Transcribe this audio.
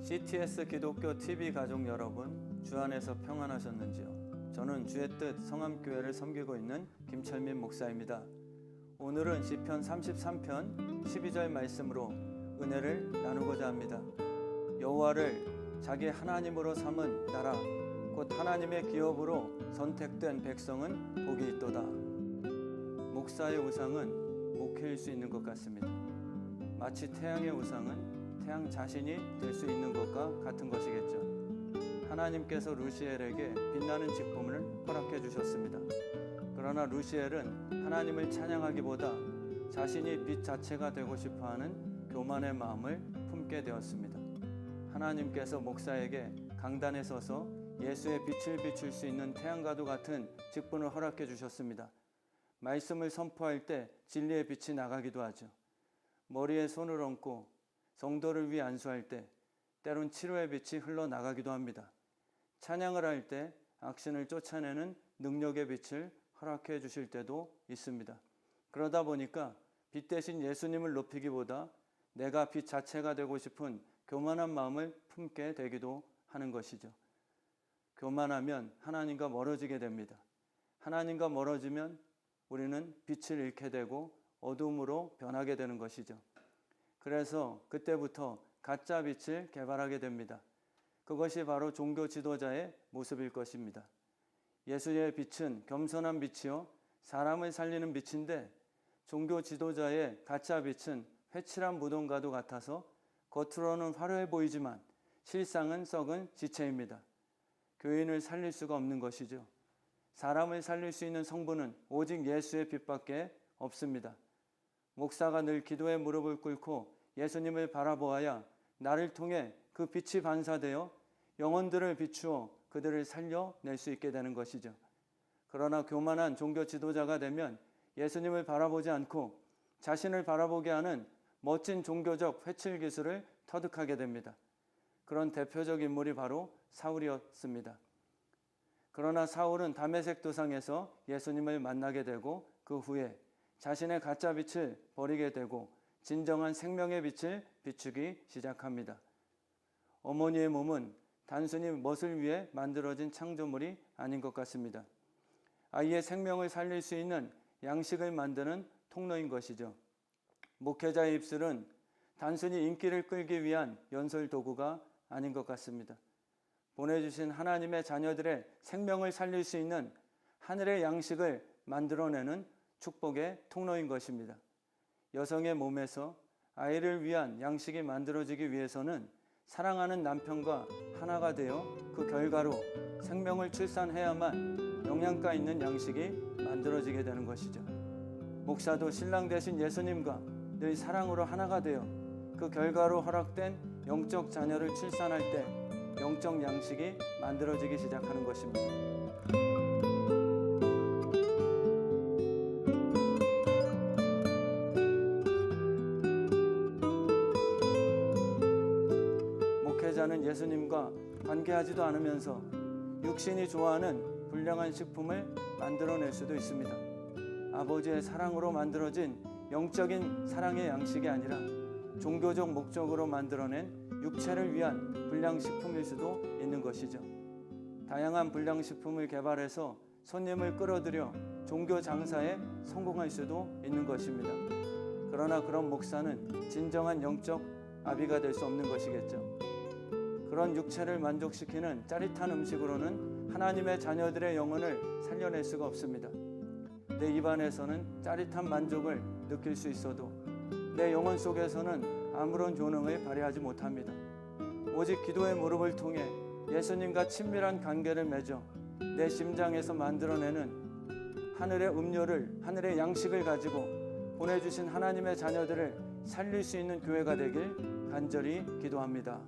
CTS 기독교 TV 가족 여러분, 주 안에서 평안하셨는지요? 저는 주의 뜻 성암교회를 섬기고 있는 김철민 목사입니다. 오늘은 시편 33편 12절 말씀으로 은혜를 나누고자 합니다. 여호와를 자기 하나님으로 삼은 나라, 곧 하나님의 기업으로 선택된 백성은 복이 있도다. 목사의 우상은 목회일 수 있는 것 같습니다. 마치 태양의 우상은 태양 자신이 될 수 있는 것과 같은 것이겠죠. 하나님께서 루시엘에게 빛나는 직분을 허락해 주셨습니다. 그러나 루시엘은 하나님을 찬양하기보다 자신이 빛 자체가 되고 싶어하는 교만의 마음을 품게 되었습니다. 하나님께서 목사에게 강단에 서서 예수의 빛을 비출 수 있는 태양과도 같은 직분을 허락해 주셨습니다. 말씀을 선포할 때 진리의 빛이 나가기도 하죠. 머리에 손을 얹고 성도를 위해 안수할 때 때론 치료의 빛이 흘러나가기도 합니다. 찬양을 할 때 악신을 쫓아내는 능력의 빛을 허락해 주실 때도 있습니다. 그러다 보니까 빛 대신 예수님을 높이기보다 내가 빛 자체가 되고 싶은 교만한 마음을 품게 되기도 하는 것이죠. 교만하면 하나님과 멀어지게 됩니다. 하나님과 멀어지면 우리는 빛을 잃게 되고 어둠으로 변하게 되는 것이죠. 그래서 그때부터 가짜 빛을 개발하게 됩니다. 그것이 바로 종교 지도자의 모습일 것입니다. 예수의 빛은 겸손한 빛이요 사람을 살리는 빛인데, 종교 지도자의 가짜 빛은 회칠한 무덤과도 같아서 겉으로는 화려해 보이지만 실상은 썩은 지체입니다. 교인을 살릴 수가 없는 것이죠. 사람을 살릴 수 있는 성부는 오직 예수의 빛밖에 없습니다. 목사가 늘 기도에 무릎을 꿇고 예수님을 바라보아야 나를 통해 그 빛이 반사되어 영혼들을 비추어 그들을 살려낼 수 있게 되는 것이죠. 그러나 교만한 종교 지도자가 되면 예수님을 바라보지 않고 자신을 바라보게 하는 멋진 종교적 회칠 기술을 터득하게 됩니다. 그런 대표적 인물이 바로 사울이었습니다. 그러나 사울은 다메섹 도상에서 예수님을 만나게 되고 그 후에 자신의 가짜 빛을 버리게 되고 진정한 생명의 빛을 비추기 시작합니다. 어머니의 몸은 단순히 멋을 위해 만들어진 창조물이 아닌 것 같습니다. 아이의 생명을 살릴 수 있는 양식을 만드는 통로인 것이죠. 목회자의 입술은 단순히 인기를 끌기 위한 연설 도구가 아닌 것 같습니다. 보내주신 하나님의 자녀들의 생명을 살릴 수 있는 하늘의 양식을 만들어내는 축복의 통로인 것입니다. 여성의 몸에서 아이를 위한 양식이 만들어지기 위해서는 사랑하는 남편과 하나가 되어 그 결과로 생명을 출산해야만 영양가 있는 양식이 만들어지게 되는 것이죠. 목사도 신랑 되신 예수님과 늘 사랑으로 하나가 되어 그 결과로 허락된 영적 자녀를 출산할 때 영적 양식이 만들어지기 시작하는 것입니다. 목회자는 예수님과 관계하지도 않으면서 육신이 좋아하는 불량한 식품을 만들어낼 수도 있습니다. 아버지의 사랑으로 만들어진 영적인 사랑의 양식이 아니라 종교적 목적으로 만들어낸 육체를 위한 불량식품일 수도 있는 것이죠. 다양한 불량식품을 개발해서 손님을 끌어들여 종교 장사에 성공할 수도 있는 것입니다. 그러나 그런 목사는 진정한 영적 아비가 될 수 없는 것이겠죠. 그런 육체를 만족시키는 짜릿한 음식으로는 하나님의 자녀들의 영혼을 살려낼 수가 없습니다. 내 입안에서는 짜릿한 만족을 느낄 수 있어도 내 영혼 속에서는 아무런 효능을 발휘하지 못합니다. 오직 기도의 무릎을 통해 예수님과 친밀한 관계를 맺어 내 심장에서 만들어내는 하늘의 음료를, 하늘의 양식을 가지고 보내주신 하나님의 자녀들을 살릴 수 있는 교회가 되길 간절히 기도합니다.